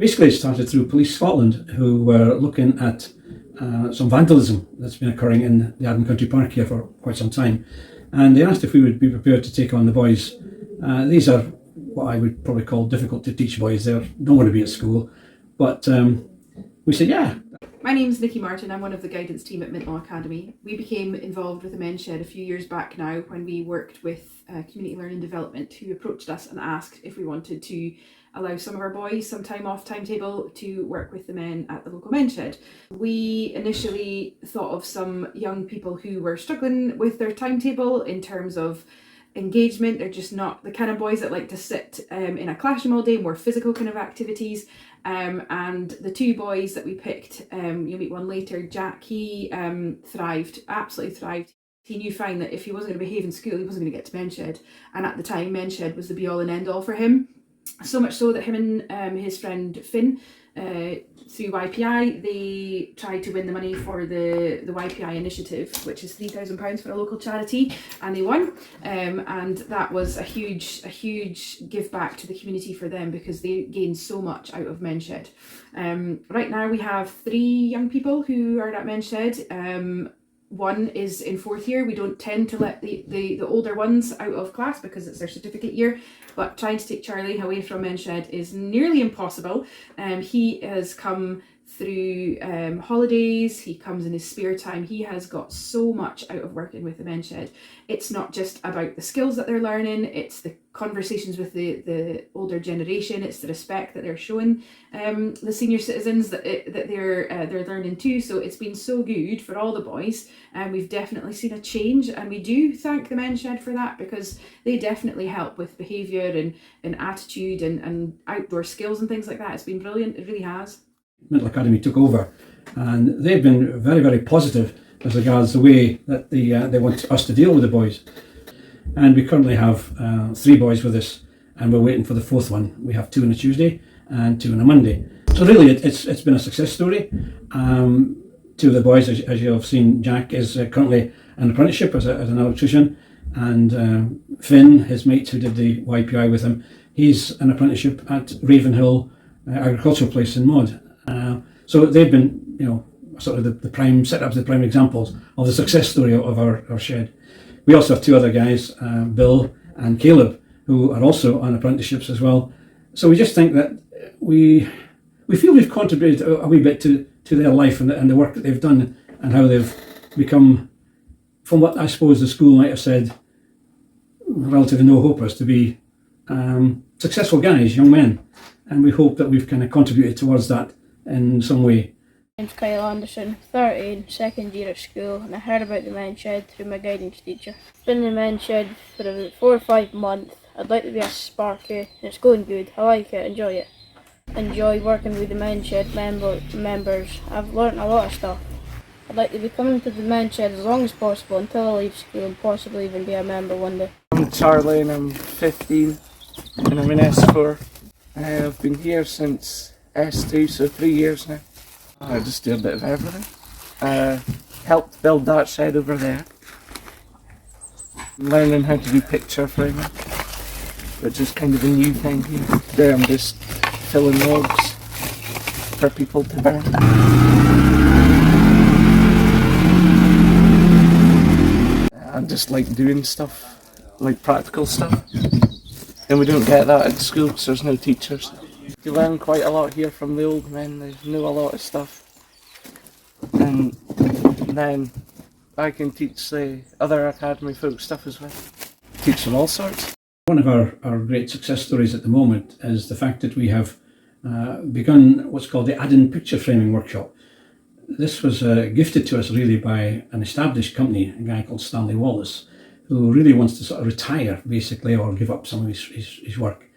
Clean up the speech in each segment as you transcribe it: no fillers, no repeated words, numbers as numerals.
Basically, it started through Police Scotland, who were looking at some vandalism that's been occurring in the Arden Country Park here for quite some time. And they asked if we would be prepared to take on the boys. These are what I would probably call difficult to teach boys. They don't want to be at school. But we said, yeah. My name's Nikki Martin. I'm one of the guidance team at Mintlaw Academy. We became involved with the Men's Shed a few years back now when we worked with Community Learning Development, who approached us and asked if we wanted to allow some of our boys some time off timetable to work with the men at the local men's shed. We initially thought of some young people who were struggling with their timetable in terms of engagement. They're just not the kind of boys that like to sit in a classroom all day, more physical kind of activities. And the two boys that we picked, you'll meet one later, Jack, he thrived, absolutely thrived. He knew fine that if he wasn't going to behave in school, he wasn't going to get to men's shed. And at the time, men's shed was the be all and end all for him. So much so that him and his friend Finn, through YPI, they tried to win the money for the YPI initiative, which is £3,000 for a local charity, and they won. And that was a huge give back to the community for them, because they gained so much out of Men's Shed. Right now we have 3 young people who are at Men's Shed. One is in 4th year. We don't tend to let the older ones out of class because it's their certificate year, but trying to take Charlie away from Men's Shed is nearly impossible. He has come through holidays, he comes in his spare time. He has got so much out of working with the Men's Shed. It's not just about the skills that they're learning, it's the conversations with the older generation, it's the respect that they're showing the senior citizens that they're learning too. So it's been so good for all the boys, and we've definitely seen a change, and we do thank the Men's Shed for that, because they definitely help with behaviour and attitude and outdoor skills and things like that. It's been brilliant, it really has. Mintlaw Academy took over, and they've been very, very positive as regards the way that they want us to deal with the boys. And we currently have 3 boys with us, and we're waiting for the 4th one. We have 2 on a Tuesday and 2 on a Monday. So really it's been a success story. 2 of the boys, as you have seen, Jack is currently an apprenticeship as an electrician, and Finn, his mate who did the YPI with him, he's an apprenticeship at Ravenhill Agricultural Place in Maud. So they've been, sort of the prime setups, the prime examples of the success story of our shed. We also have 2 other guys, Bill and Caleb, who are also on apprenticeships as well. So we just think that we feel we've contributed a wee bit to their life and the work that they've done, and how they've become, from what I suppose the school might have said, relatively no hopers, to be successful guys, young men. And we hope that we've kind of contributed towards that in some way. My name's Kyle Anderson, 13, 2nd year at school, and I heard about the Men's Shed through my guidance teacher. Been in the Men's Shed for about 4 or 5 months. I'd like to be a Sparky, and it's going good. I like it, enjoy it. Enjoy working with the Men's Shed members. I've learnt a lot of stuff. I'd like to be coming to the Men's Shed as long as possible until I leave school, and possibly even be a member one day. I'm Charlie and I'm 15 and I'm in S4. I've been here since S2, so 3 years now. I just do a bit of everything. Helped build that shed over there. Learning how to do picture framing, which is kind of a new thing here. There I'm just filling logs for people to burn. I just like doing stuff, like practical stuff. And we don't get that at school because there's no teachers. You learn quite a lot here from the old men, they know a lot of stuff. And then I can teach the other academy folk stuff as well. Teach them all sorts. One of our great success stories at the moment is the fact that we have begun what's called the Arden Picture Framing Workshop. This was gifted to us really by an established company, a guy called Stanley Wallace, who really wants to sort of retire basically, or give up some of his work.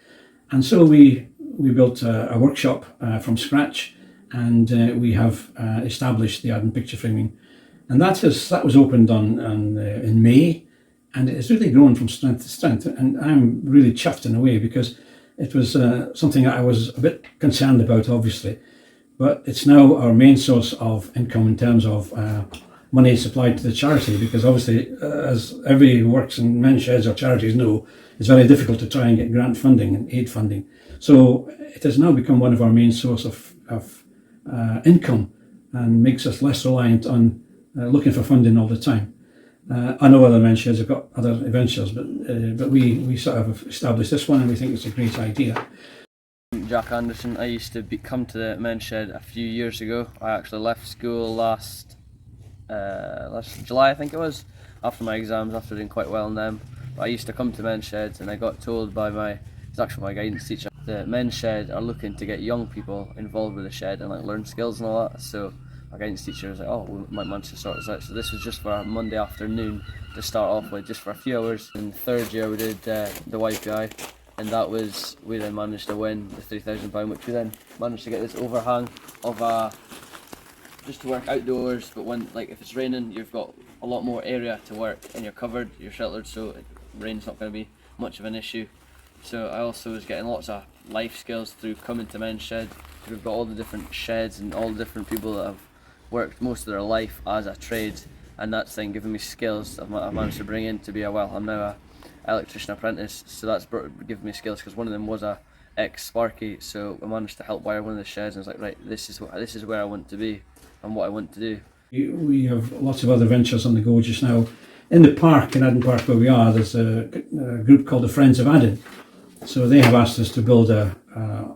And so we built a workshop from scratch, and we have established the Arden Picture Framing. And that was opened in May, and it has really grown from strength to strength. And I'm really chuffed in a way, because it was something that I was a bit concerned about, obviously. But it's now our main source of income in terms of money supplied to the charity, because obviously, as everybody who works in men's sheds or charities know, it's very difficult to try and get grant funding and aid funding. So it has now become one of our main source of income, and makes us less reliant on looking for funding all the time. I know other men's sheds have got other ventures, but we sort of have established this one, and we think it's a great idea. Jack Anderson. I used to come to the men's shed a few years ago. I actually left school last July, I think it was, after my exams, after doing quite well in them. But I used to come to men's sheds, and I got told by it's actually my guidance teacher, the men's shed are looking to get young people involved with the shed and like learn skills and all that. So my guidance teacher was like, oh, we might manage to sort this out. So this was just for a Monday afternoon to start off with, just for a few hours. In the third year we did the YPI, and that was, we then managed to win the £3,000, which we then managed to get this overhang of just to work outdoors. But when, like, if it's raining, you've got a lot more area to work, and you're covered, you're sheltered, so rain's not going to be much of an issue. So I also was getting lots of life skills through coming to men's shed. We've got all the different sheds and all the different people that have worked most of their life as a trade, and that's then given me skills that I've managed to bring in to be I'm now a electrician apprentice, so that's given me skills, because one of them was a ex-Sparky, so I managed to help wire one of the sheds, and I was like, right, this is where I want to be and what I want to do. We have lots of other ventures on the go just now. In the park, in Aden Park where we are, there's a group called the Friends of Aden. So they have asked us to build a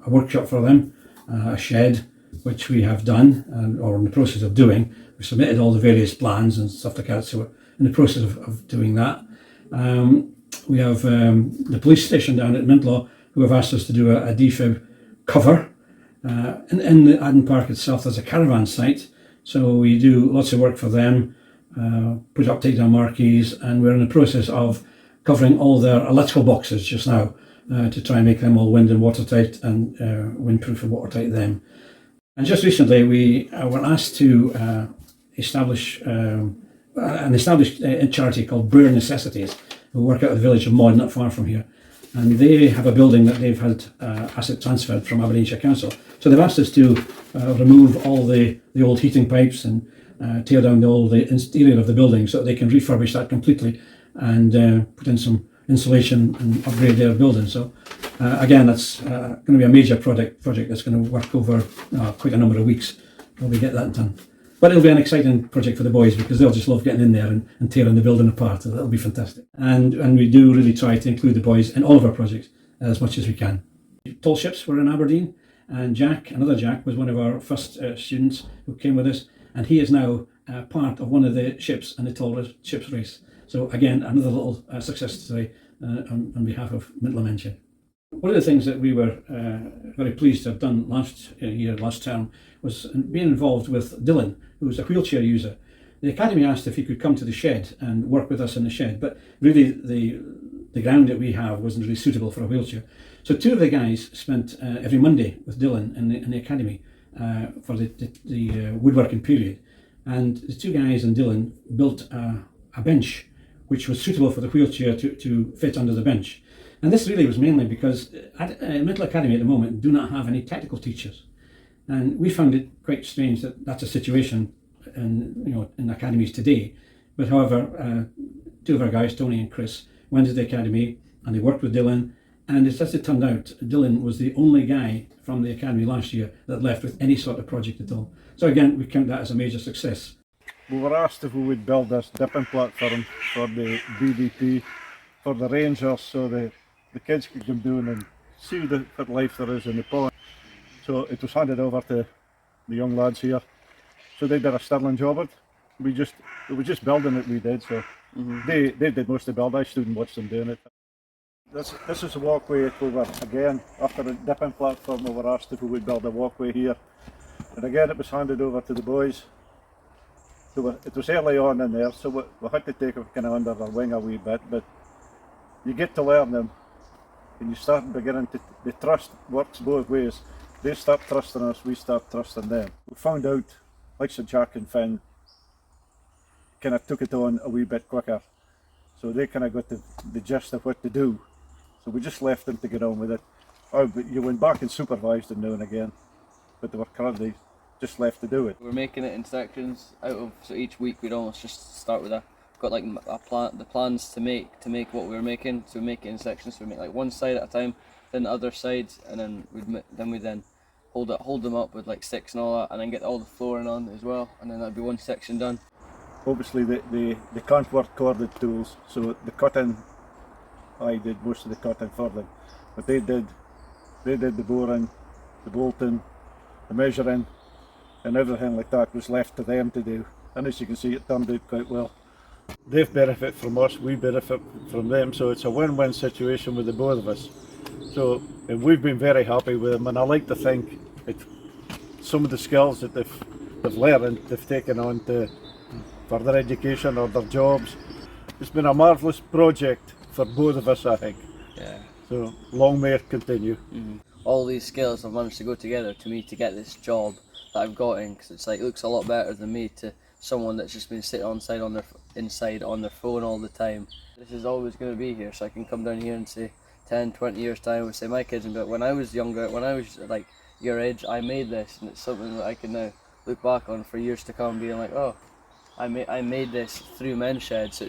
workshop for them, a shed, which we have done, or in the process of doing. We submitted all the various plans and stuff like that, so we're in the process of doing that. We have the police station down at Mintlaw, who have asked us to do a defib cover. In the Aden Park itself, there's a caravan site, so we do lots of work for them, put up takedown marquees, and we're in the process of covering all their electrical boxes just now, to try and make them all wind and watertight, and windproof and watertight them. And just recently we were asked to establish an established charity called Bare Necessities, who work out of the village of Maud, not far from here. And they have a building that they've had asset transferred from Aberdeenshire Council. So they've asked us to remove all the old heating pipes and tear down the exterior of the building, so that they can refurbish that completely and put in some insulation and upgrade their building. So again, that's going to be a major project that's going to work over quite a number of weeks till we get that done. But it'll be an exciting project for the boys, because they'll just love getting in there and tearing the building apart. So that'll be fantastic. And we do really try to include the boys in all of our projects as much as we can. Tall ships were in Aberdeen, and another Jack, was one of our first students who came with us, and he is now part of one of the ships in the tall ships race. So again, another little success story on behalf of Mintlaw Men's Shed. One of the things that we were very pleased to have done last term, was being involved with Dylan, who was a wheelchair user. The Academy asked if he could come to the shed and work with us in the shed, but really the ground that we have wasn't really suitable for a wheelchair. So two of the guys spent every Monday with Dylan in the Academy for the woodworking period. And the two guys and Dylan built a bench which was suitable for the wheelchair to fit under the bench. And this really was mainly because Mintlaw Academy at the moment do not have any technical teachers. And we found it quite strange that that's a situation in academies today. But however, two of our guys, Tony and Chris, went to the academy and they worked with Dylan. And as it turned out, Dylan was the only guy from the academy last year that left with any sort of project at all. So again, we count that as a major success. We were asked if we would build this dipping platform for the BDP, for the rangers, so the kids could come down and see what life there is in the pond. So it was handed over to the young lads here. So they did a sterling job of it. It was just building it we did, so they did most of the build. I stood and watched them doing it. This is a walkway over again. After the dipping platform, we were asked if we would build a walkway here. And again, it was handed over to the boys. So it was early on in there, so we had to take it kind of under their wing a wee bit, but you get to learn them, and you start beginning to, the trust works both ways. They start trusting us, we start trusting them. We found out, like Sir Jack and Finn, kind of took it on a wee bit quicker, so they kind of got the gist of what to do. So we just left them to get on with it. Oh, but you went back and supervised them now and again, but they were currently just left to do it. We're making it in sections out of, so each week we'd almost just start with got like the plans to make what we were making, so we make it in sections, so we make like one side at a time, then the other sides, and then we'd hold them up with like sticks and all that, and then get all the flooring on as well, and then that'd be one section done. Obviously they can't work corded tools, so the cutting, I did most of the cutting for them, but they did the boring, the bolting, the measuring, and everything like that was left to them to do, and as you can see, it turned out quite well. They benefit from us, we benefit from them, so it's a win-win situation with the both of us. So and we've been very happy with them, and I like to think some of the skills that they've learned, they've taken on for their education or their jobs. It's been a marvellous project for both of us, I think. Yeah. So long may it continue. Mm-hmm. All these skills have managed to go together to me to get this job that I've got in, because it's like, it looks a lot better than me to someone that's just been sitting inside on their phone all the time. This is always going to be here, so I can come down here and say 10, 20 years time, we say my kids, and be like, when I was younger, when I was like your age, I made this, and it's something that I can now look back on for years to come, being like, oh, I made this through Men's Shed. So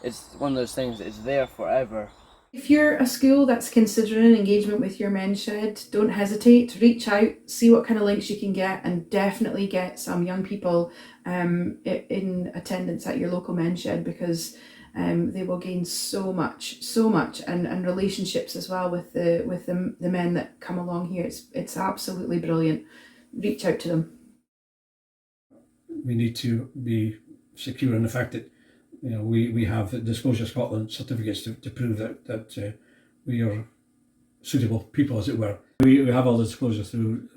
it's one of those things that is there forever. If you're a school that's considering engagement with your Men's Shed, don't hesitate, reach out, see what kind of links you can get, and definitely get some young people in attendance at your local Men's Shed, because they will gain so much, and relationships as well with the men that come along here. It's absolutely brilliant. Reach out to them. We need to be secure in the fact that we have the Disclosure Scotland certificates to prove that we are suitable people, as it were. We have all the disclosure through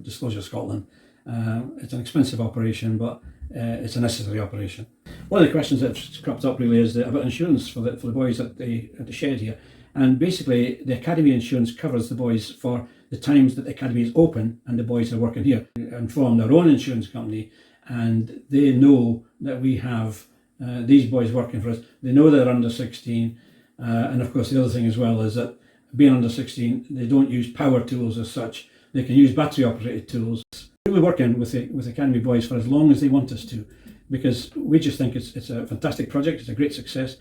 Disclosure Scotland. It's an expensive operation, but it's a necessary operation. One of the questions that's cropped up really is about insurance for the boys at the shed here. And basically, the academy insurance covers the boys for the times that the academy is open and the boys are working here, and form their own insurance company, and they know that we have these boys working for us. They know they're under 16, and of course the other thing as well is that being under 16, they don't use power tools as such. They can use battery operated tools. We're working with Academy boys for as long as they want us to, because we just think it's a fantastic project, it's a great success,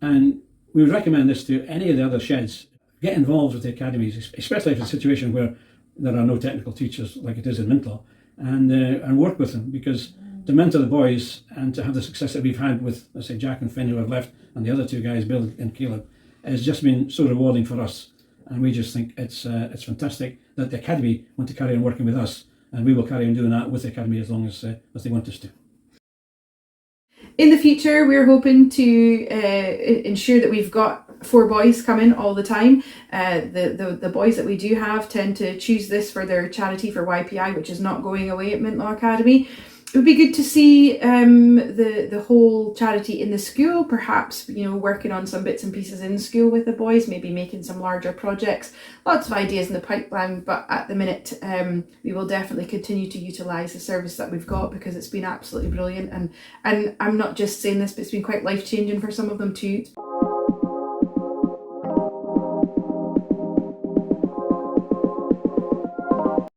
and we would recommend this to any of the other sheds. Get involved with the academies, especially if it's a situation where there are no technical teachers like it is in Mintlaw, and work with them, because to mentor the boys and to have the success that we've had with, let's say, Jack and Finn, who have left, and the other two guys, Bill and Caleb, has just been so rewarding for us. And we just think it's fantastic that the academy want to carry on working with us, and we will carry on doing that with the academy as long as they want us to. In the future, we're hoping to ensure that we've got 4 boys coming all the time. The boys that we do have tend to choose this for their charity for YPI, which is not going away at Mintlaw Academy. It would be good to see the whole charity in the school, perhaps, working on some bits and pieces in school with the boys, maybe making some larger projects. Lots of ideas in the pipeline, but at the minute we will definitely continue to utilise the service that we've got, because it's been absolutely brilliant, and I'm not just saying this, but it's been quite life-changing for some of them too.